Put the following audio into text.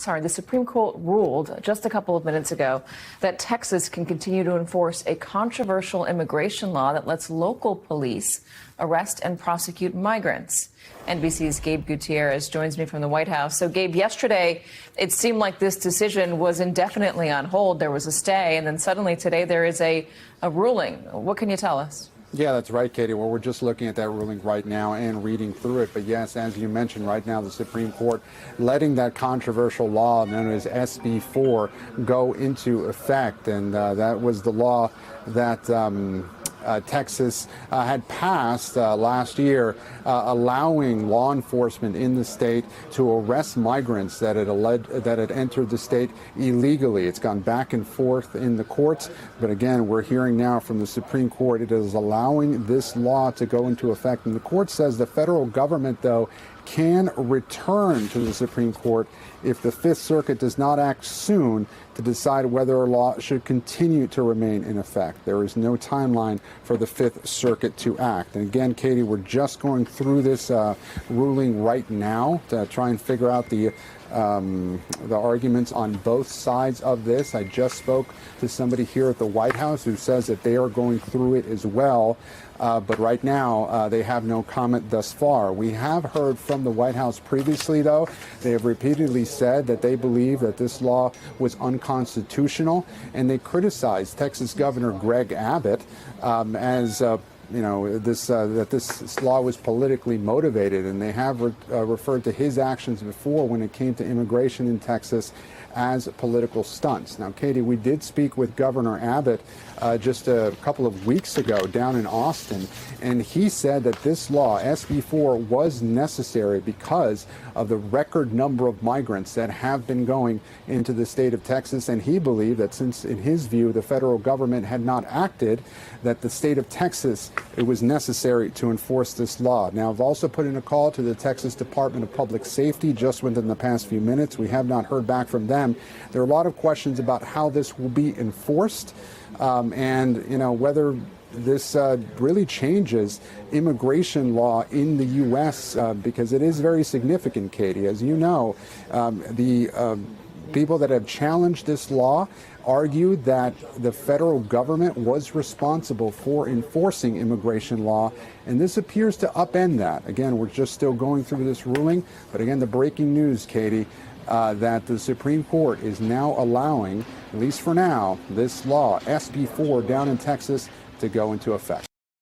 the Supreme Court ruled just a couple of minutes ago that Texas can continue to enforce a controversial immigration law that lets local police arrest and prosecute migrants. NBC's Gabe Gutierrez joins me from the White House. So, Gabe, yesterday it seemed like this decision was indefinitely on hold. There was a stay, and then suddenly today there is a ruling. What can you tell us? Yeah, that's right, Katie. Well, we're just looking at that ruling right now and reading through it. But yes, as you mentioned, right now the Supreme Court letting that controversial law known as SB 4 go into effect. And that was the law that Texas had passed last year, allowing law enforcement in the state to arrest migrants that had entered the state illegally. It's gone back and forth in the courts, but again, we're hearing now from the Supreme Court it is allowing this law to go into effect. And the court says the federal government, though, can return to the Supreme Court if the Fifth Circuit does not act soon to decide whether a law should continue to remain in effect. There is no timeline for the Fifth Circuit to act. And again, Katie, we're just going through this ruling right now to try and figure out the arguments on both sides of this. I just spoke to somebody here at the White House who says that they are going through it as well. But right now, they have no comment thus far. We have heard from the White House previously, though. They have repeatedly said that they believe that this law was unconstitutional, and they criticized Texas Governor Greg Abbott as that this law was politically motivated, and they have referred to his actions before when it came to immigration in Texas as political stunts. Now, Katie, we did speak with Governor Abbott just a couple of weeks ago down in Austin, and he said that this law, SB 4, was necessary because of the record number of migrants that have been going into the state of Texas, and he believed that since, in his view, the federal government had not acted, that the state of Texas, it was necessary to enforce this law. Now, I've also put in a call to the Texas Department of Public Safety just within the past few minutes. We have not heard back from them. There are a lot of questions about how this will be enforced and, whether this really changes immigration law in the U.S. Because it is very significant, Katie. As you know, the people that have challenged this law argued that the federal government was responsible for enforcing immigration law, and this appears to upend that. Again, we're just still going through this ruling, but again, the breaking news, Katie, that the Supreme Court is now allowing, at least for now, this law, SB 4, down in Texas, to go into effect.